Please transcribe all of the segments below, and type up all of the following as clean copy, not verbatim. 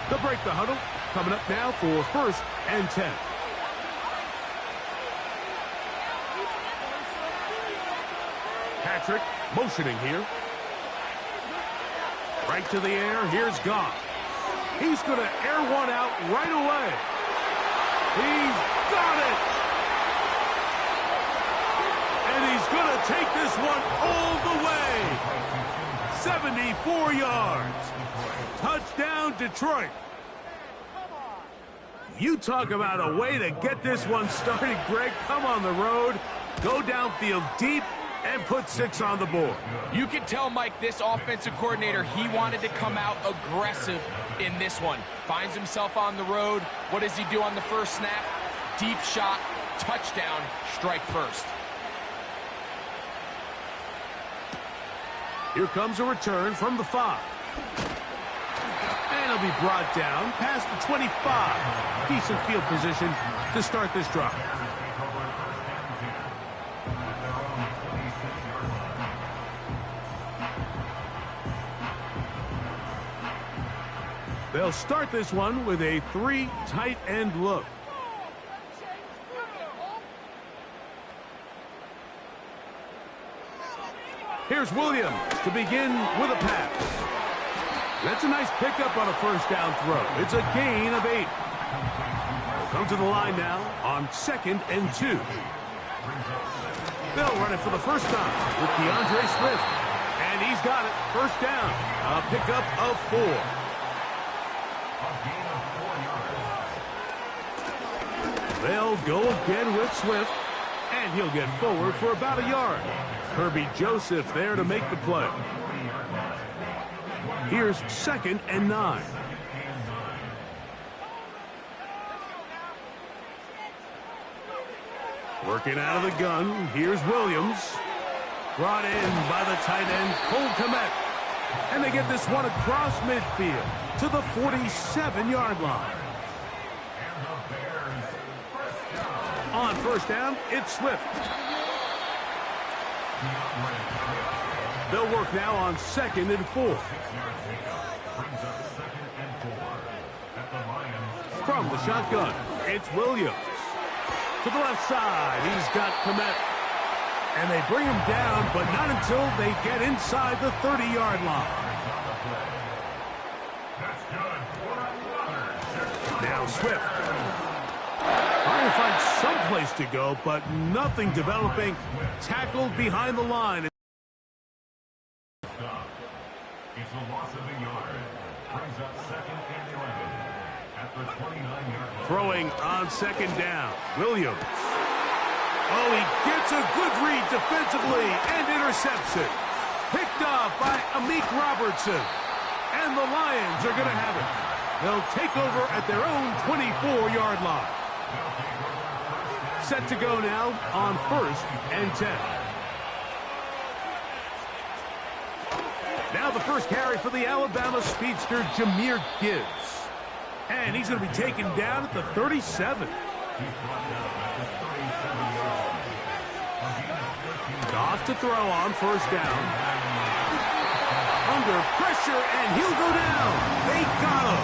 They'll break the huddle. Coming up now for 1st and 10. Patrick motioning here. Right to the air. Here's Goff. He's going to air one out right away. He's got it. And he's going to take this one all the way. 74 yards. Touchdown, Detroit. You talk about a way to get this one started, Greg. Come on the road, go downfield deep, and put 6 on the board. You can tell, Mike, this offensive coordinator, he wanted to come out aggressive in this one. Finds himself on the road. What does he do on the first snap? Deep shot, touchdown, strike first. Here comes a return from the 5. And he'll be brought down past the 25. Decent field position to start this drive. They'll start this one with a 3 tight end look. Here's Williams to begin with a pass. That's a nice pickup on a first down throw. It's a gain of 8. They'll come to the line now on 2nd and 2. They'll run it for the first time with DeAndre Swift. And he's got it. First down. A pickup of 4. They'll go again with Swift. And he'll get forward for about a yard. Kirby Joseph there to make the play. Here's 2nd and 9. Working out of the gun. Here's Williams. Brought in by the tight end, Cole Kmet. And they get this one across midfield to the 47-yard line. On first down, it's Swift. They'll work now on 2nd and 4. From the shotgun, it's Williams. To the left side, he's got Kmet. And they bring him down, but not until they get inside the 30-yard line. Now Swift. Trying to find some place to go, but nothing developing. Tackled behind the line. It's a loss of a yard. Brings up 2nd and 11 at the 29-yard line. Throwing on 2nd down. Williams. Oh, he gets a good read defensively and intercepts it. Picked off by Amik Robertson. And the Lions are going to have it. They'll take over at their own 24-yard line. Set to go now on 1st and 10. Now the first carry for the Alabama speedster, Jahmyr Gibbs. And he's going to be taken down at the 37. Goff to throw on first down. Under pressure, and he'll go down. They got him.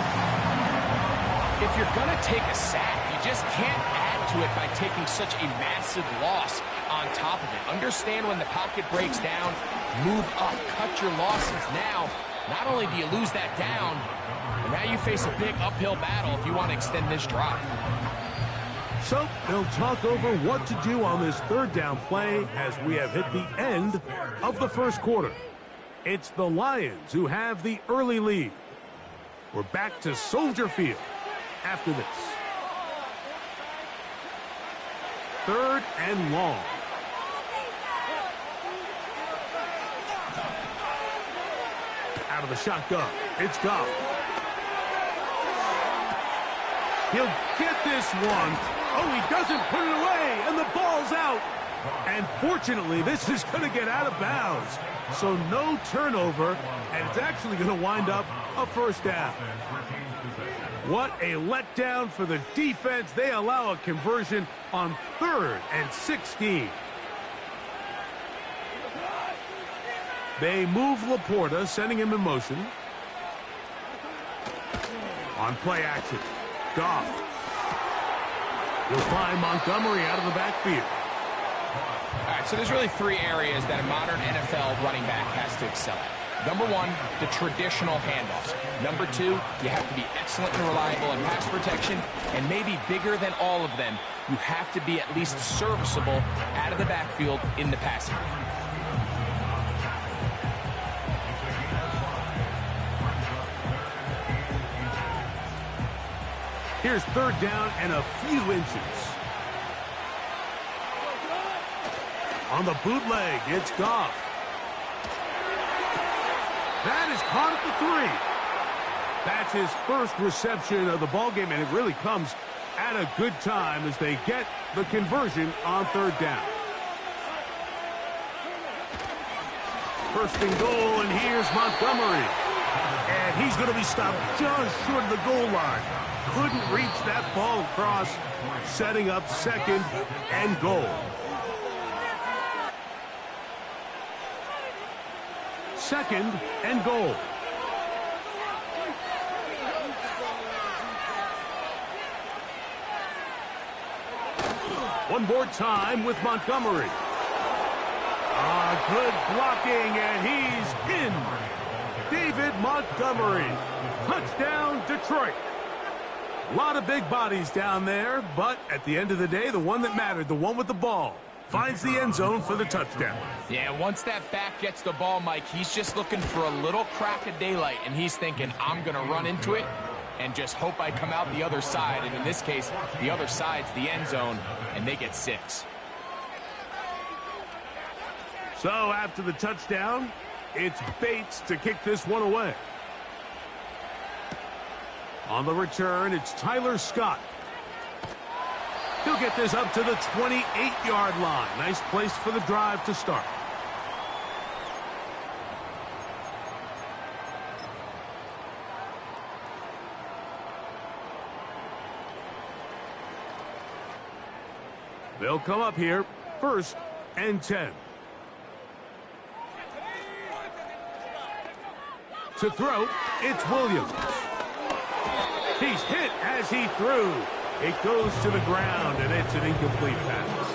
If you're going to take a sack, you just can't add to it by taking such a massive loss on top of it. Understand when the pocket breaks down, move up, cut your losses. Now, not only do you lose that down, but now you face a big uphill battle if you want to extend this drive. So they'll talk over what to do on this 3rd down play as we have hit the end of the first quarter. It's the Lions who have the early lead. We're back to Soldier Field after this. 3rd and long. Out of the shotgun, it's Goff. He'll get this one. Oh, he doesn't put it away, and the ball's out. And fortunately, this is going to get out of bounds. So no turnover, and it's actually going to wind up a first down. What a letdown for the defense. They allow a conversion on 3rd and 16. They move Laporta, sending him in motion. On play action, Goff. He'll find Montgomery out of the backfield. All right, so there's really three areas that a modern NFL running back has to excel at. Number one, the traditional handoffs. Number two, you have to be excellent and reliable in pass protection. And maybe bigger than all of them, you have to be at least serviceable out of the backfield in the passing game. Here's third down and a few inches. On the bootleg, it's Goff. That is caught at the 3. That's his first reception of the ballgame, and it really comes at a good time as they get the conversion on third down. First and goal, and here's Montgomery. And he's going to be stopped just short of the goal line. Couldn't reach that ball across, setting up second and goal. Second and goal. One more time with Montgomery. Good blocking, and he's in. David Montgomery. Touchdown, Detroit. A lot of big bodies down there, but at the end of the day, the one that mattered, the one with the ball, finds the end zone for the touchdown. Yeah, once that back gets the ball, Mike, he's just looking for a little crack of daylight, and he's thinking, I'm going to run into it and just hope I come out the other side. And in this case, the other side's the end zone, and they get 6. So after the touchdown, it's Bates to kick this one away. On the return, it's Tyler Scott. He'll get this up to the 28-yard line. Nice place for the drive to start. They'll come up here, 1st and 10. To throw, it's Williams. He's hit as he threw. It goes to the ground, and it's an incomplete pass.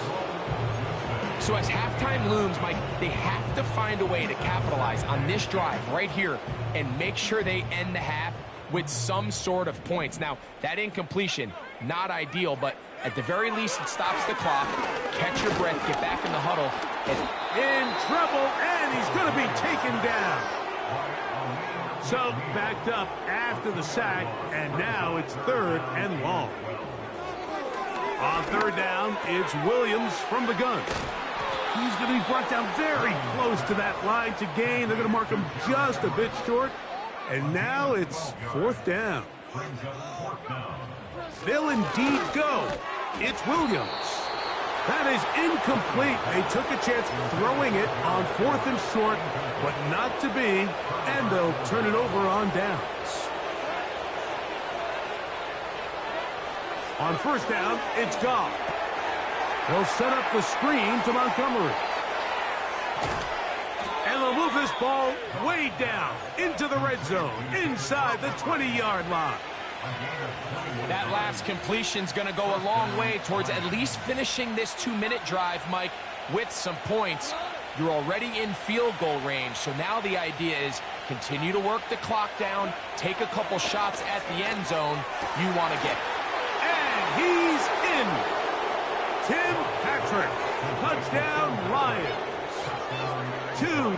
So as halftime looms, Mike, they have to find a way to capitalize on this drive right here and make sure they end the half with some sort of points. Now, that incompletion, not ideal, but at the very least, it stops the clock. Catch your breath, get back in the huddle. And in trouble, and he's going to be taken down. So, backed up after the sack, and now it's 3rd and long. On 3rd down, it's Williams from the gun. He's going to be brought down very close to that line to gain. They're going to mark him just a bit short. And now it's 4th down. They'll indeed go. It's Williams. That is incomplete. They took a chance throwing it on 4th and short, but not to be, and they'll turn it over on downs. On 1st down, it's Goff. They'll set up the screen to Montgomery. And they'll move this ball way down into the red zone, inside the 20-yard line. That last completion's going to go a long way towards at least finishing this 2-minute drive, Mike, with some points. You're already in field goal range, so now the idea is continue to work the clock down, take a couple shots at the end zone. You want to get it. And he's in. Tim Patrick, touchdown Lions.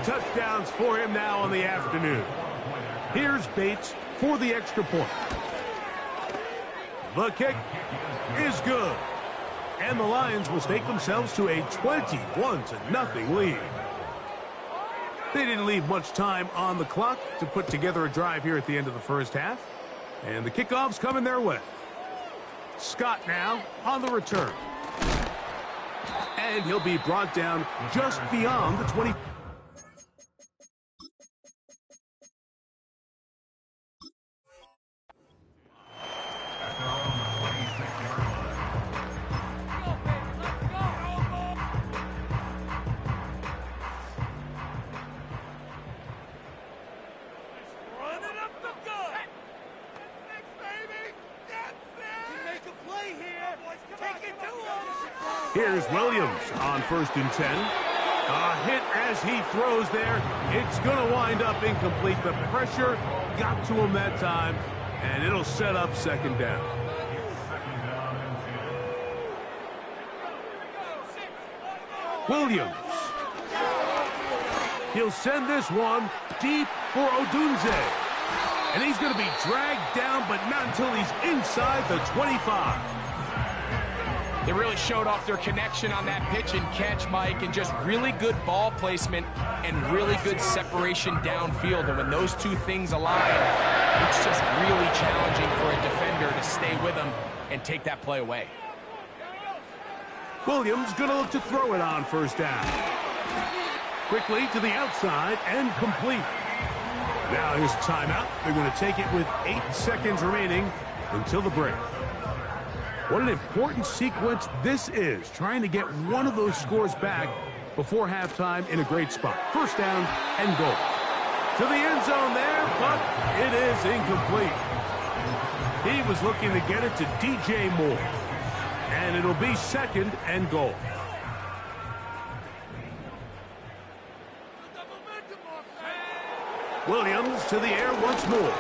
2 touchdowns for him now on the afternoon. Here's Bates for the extra point. The kick is good. And the Lions will stake themselves to a 21-0 lead. They didn't leave much time on the clock to put together a drive here at the end of the first half. And the kickoff's coming their way. Scott now on the return. And he'll be brought down just beyond the 20. Here's Williams on 1st and 10. A hit as he throws there. It's going to wind up incomplete. The pressure got to him that time, and it'll set up 2nd down. Williams. He'll send this one deep for Odunze. And he's going to be dragged down, but not until he's inside the 25. They really showed off their connection on that pitch and catch, Mike, and just really good ball placement and really good separation downfield. And when those two things align, it's just really challenging for a defender to stay with them and take that play away. Williams going to look to throw it on 1st down. Quickly to the outside and complete. Now here's a timeout. They're going to take it with 8 seconds remaining until the break. What an important sequence this is, trying to get one of those scores back before halftime in a great spot. 1st down and goal. To the end zone there, but it is incomplete. He was looking to get it to DJ Moore. And it'll be 2nd and goal. Williams to the air once more.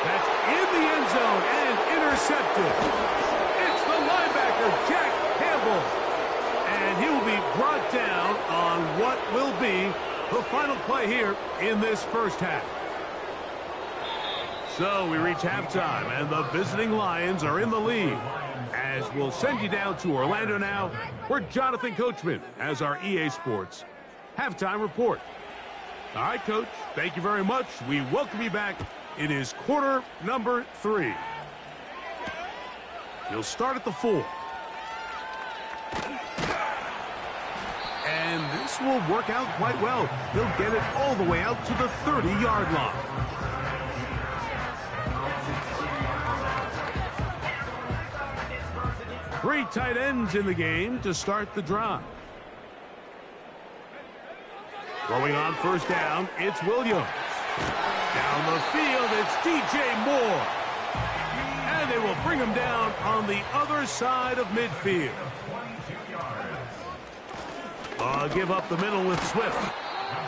That's in the end zone and intercepted. It's the linebacker, Jack Campbell. And he will be brought down on what will be the final play here in this 1st half. So we reach halftime, and the visiting Lions are in the lead. As we'll send you down to Orlando now, where Jonathan Coachman has our EA Sports halftime report. All right, Coach, thank you very much. We welcome you back. It is quarter number 3. He'll start at the 4. And this will work out quite well. He'll get it all the way out to the 30-yard line. Three tight ends in the game to start the drive. Throwing on 1st down, it's Williams. Down the field, it's DJ Moore. And they will bring him down on the other side of midfield. Give up the middle with Swift.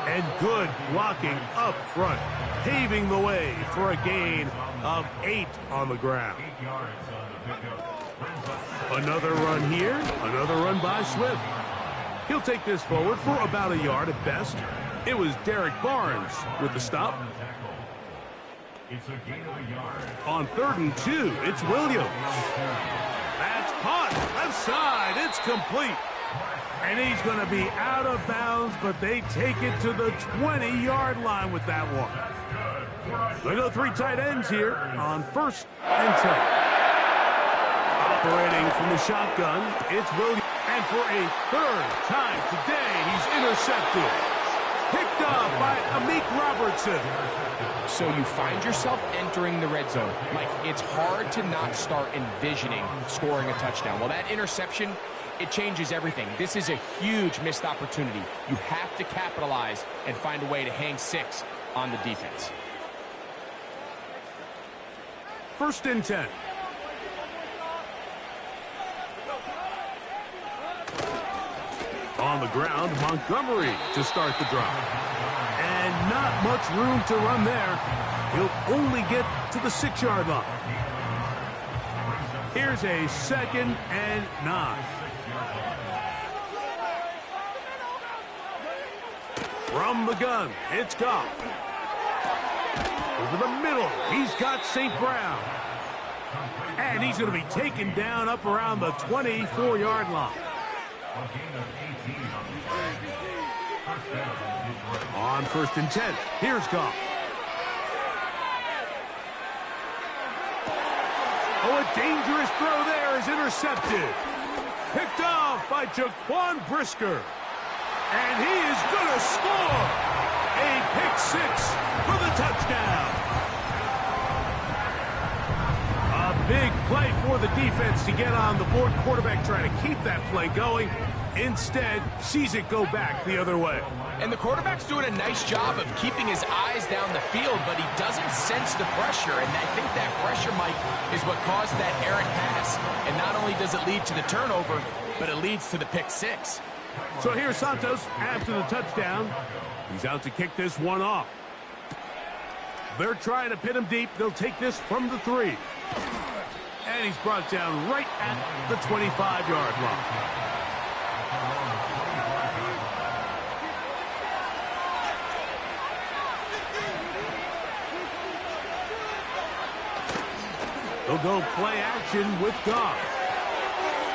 And good blocking up front, paving the way for a gain of 8 on the ground. Another run here, another run by Swift. He'll take this forward for about a yard at best. It was Derek Barnes with the stop. On 3rd and 2, it's Williams. That's caught, left side, it's complete. And he's going to be out of bounds, but they take it to the 20-yard line with that one. They go 3 tight ends here on 1st and 10. Operating from the shotgun, it's Williams. And for a 3rd time today, he's intercepted. Picked up by Amik Robertson. So you find yourself entering the red zone. Mike, it's hard to not start envisioning scoring a touchdown. Well, that interception, it changes everything. This is a huge missed opportunity. You have to capitalize and find a way to hang 6 on the defense. 1st and 10. On the ground, Montgomery to start the drive. And not much room to run there. He'll only get to the 6-yard line. Here's a 2nd and 9. From the gun, it's Goff. Over the middle, he's got St. Brown. And he's going to be taken down up around the 24-yard line. On 1st and 10, here's Goff. Oh, a dangerous throw there is intercepted. Picked off by Jaquan Brisker. And he is going to score. A pick 6 for the touchdown. A big play for the defense to get on the board. Quarterback trying to keep that play going. Instead, sees it go back the other way. And the quarterback's doing a nice job of keeping his eyes down the field, but he doesn't sense the pressure. And I think that pressure, Mike, is what caused that errant pass. And not only does it lead to the turnover, but it leads to the pick six. So here's Santos after the touchdown. He's out to kick this one off. They're trying to pin him deep. They'll take this from the 3. And he's brought down right at the 25-yard line. He'll go play action with Goff.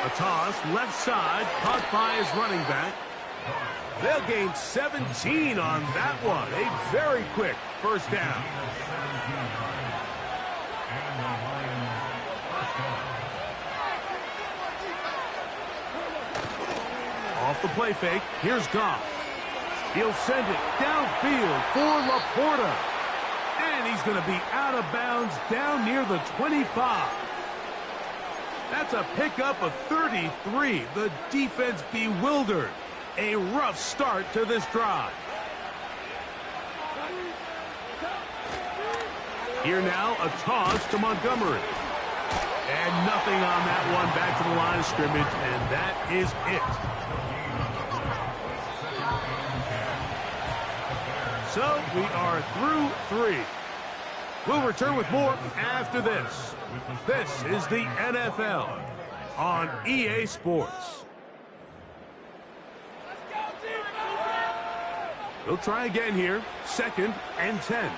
A toss, left side, caught by his running back. They'll gain 17 on that one. A very quick first down. Off the play fake, here's Goff. He'll send it downfield for Laporta. And he's going to be out of bounds down near the 25. That's a pickup of 33. The defense bewildered. A rough start to this drive. Here now, a toss to Montgomery. And nothing on that one, back to the line of scrimmage, and that is it. So we are through 3. We'll return with more after this. This is the NFL on EA Sports. We'll try again here. 2nd and 10.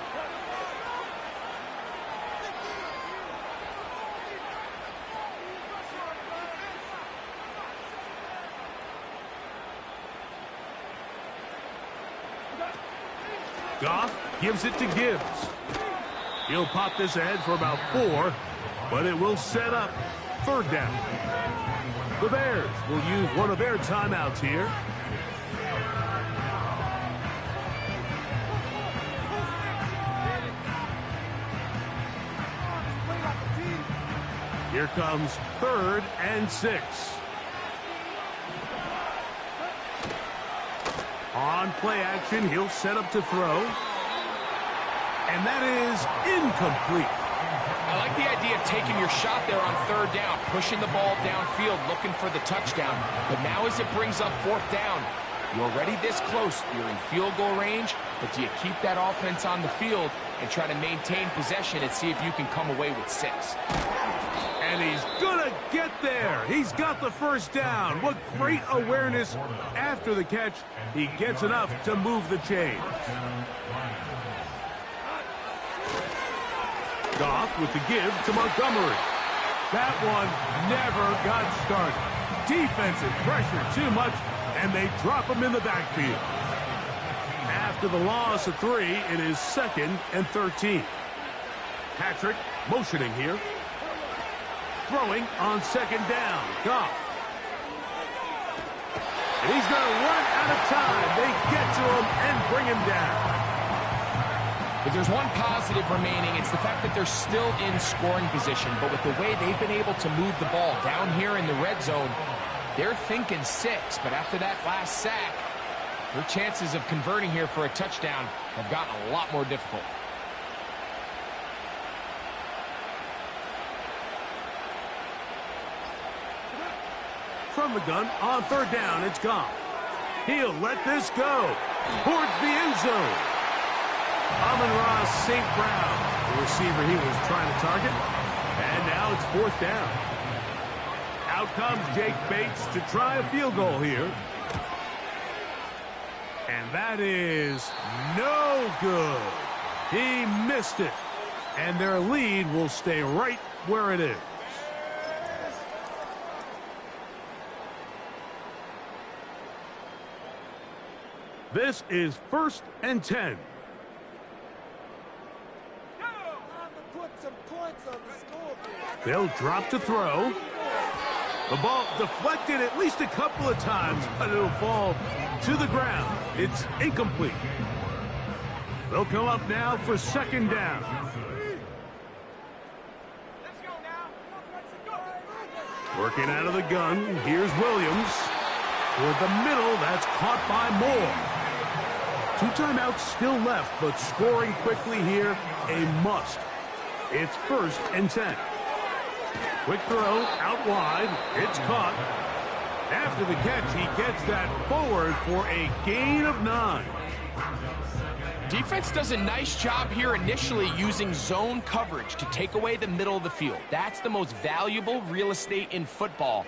Goff gives it to Gibbs. He'll pop this ahead for about 4, but it will set up 3rd down. The Bears will use one of their timeouts here. Here comes 3rd and 6. On play action, he'll set up to throw. And that is incomplete. I like the idea of taking your shot there on 3rd down, pushing the ball downfield, looking for the touchdown. But now as it brings up 4th down, you're already this close. You're in field goal range, but do you keep that offense on the field and try to maintain possession and see if you can come away with 6? And he's gonna get there. He's got the 1st down. What great awareness after the catch. He gets enough to move the chains. Goff with the give to Montgomery. That one never got started. Defensive pressure too much, and they drop him in the backfield. After the loss of 3, it is 2nd and 13. Patrick motioning here. Throwing on 2nd down. Goff. And he's going to run out of time. They get to him and bring him down. If there's one positive remaining, it's the fact that they're still in scoring position. But with the way they've been able to move the ball down here in the red zone, they're thinking 6. But after that last sack, their chances of converting here for a touchdown have gotten a lot more difficult. From the gun on 3rd down, it's Goff. He'll let this go towards the end zone. Amon-Ra St. Brown, the receiver he was trying to target. And now it's 4th down. Out comes Jake Bates to try a field goal here. And that is no good. He missed it. And their lead will stay right where it is. This is 1st and 10. They'll drop to throw. The ball deflected at least a couple of times, but it'll fall to the ground. It's incomplete. They'll come up now for 2nd down. Working out of the gun, here's Williams. Toward the middle, that's caught by Moore. 2 timeouts still left, but scoring quickly here, a must. It's 1st and 10. Quick throw out wide. It's caught. After the catch, he gets that forward for a gain of 9. Defense does a nice job here initially using zone coverage to take away the middle of the field. That's the most valuable real estate in football.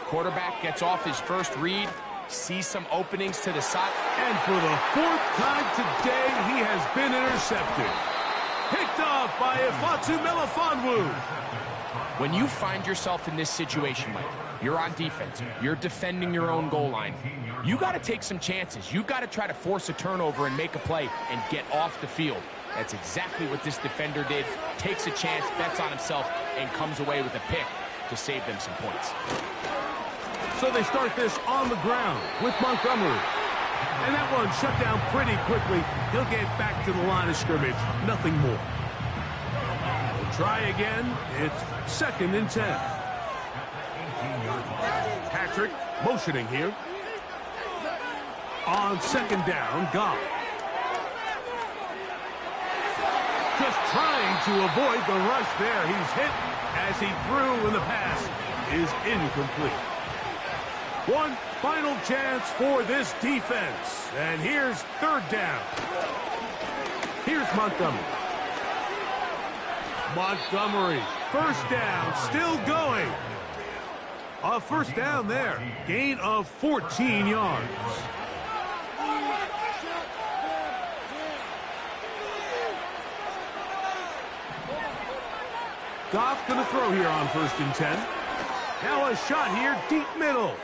Quarterback gets off his first read, sees some openings to the side. And for the 4th time today, he has been intercepted. Picked off by Ifeatu Melifonwu. When you find yourself in this situation, Mike, you're on defense, you're defending your own goal line, you got to take some chances. You've got to try to force a turnover and make a play and get off the field. That's exactly what this defender did. Takes a chance, bets on himself, and comes away with a pick to save them some points. So they start this on the ground with Montgomery. And that one shut down pretty quickly. He'll get back to the line of scrimmage. Nothing more. We'll try again. It's 2nd and 10. Patrick motioning here. On 2nd down, Goff. Just trying to avoid the rush there. He's hit as he threw, and the pass is incomplete. One final chance for this defense. And here's 3rd down. Here's Montgomery. Montgomery, 1st down, still going. A 1st down there. Gain of 14 yards. Goff going to throw here on 1st and 10. Now a shot here, deep middle.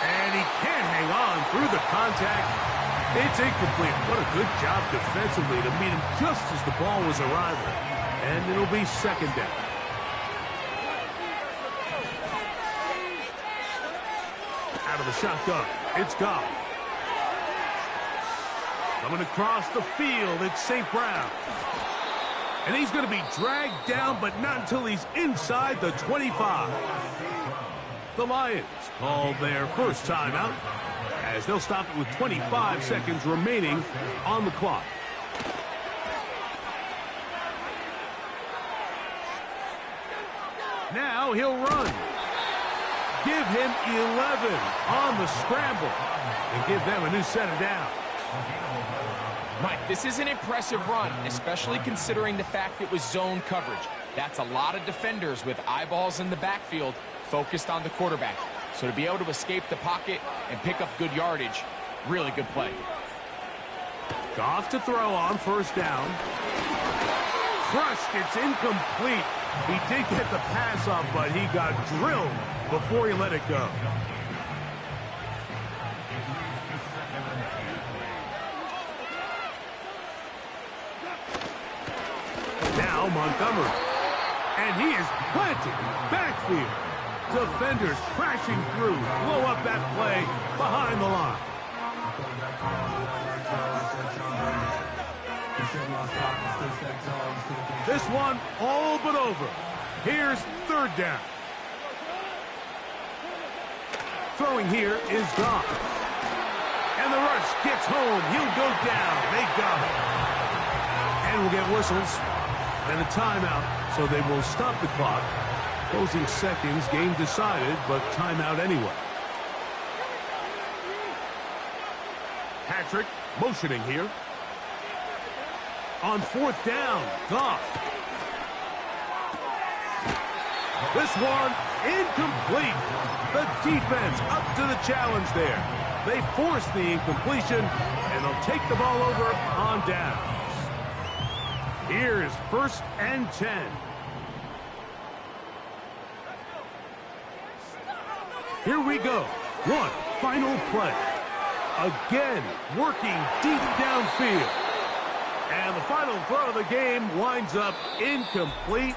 And he can't hang on through the contact. It's incomplete. What a good job defensively to meet him just as the ball was arriving. And it'll be 2nd down. Out of the shotgun, it's Goff. Coming across the field, it's St. Brown. And he's going to be dragged down, but not until he's inside the 25. The Lions call their first timeout as they'll stop it with 25 seconds remaining on the clock. Now he'll run. Give him 11 on the scramble and give them a new set of downs. Mike, this is an impressive run, especially considering the fact it was zone coverage. That's a lot of defenders with eyeballs in the backfield focused on the quarterback. So to be able to escape the pocket and pick up good yardage, really good play. Goff to throw on 1st down. Crushed, it's incomplete. He did get the pass off, but he got drilled before he let it go. Now Montgomery. And he is planted in the backfield. Defenders crashing through. Blow up that play behind the line. This one all but over. Here's 3rd down. Throwing here is Goff. And the rush gets home. He'll go down. They got it. And we'll get whistles and a timeout, so they will stop the clock. Closing seconds, game decided, but timeout anyway. Patrick motioning here. On 4th down, Goff. This one incomplete. The defense up to the challenge there. They force the incompletion, and they'll take the ball over on downs. Here's 1st and 10. Here we go. One final play. Again, working deep downfield. And the final throw of the game winds up incomplete.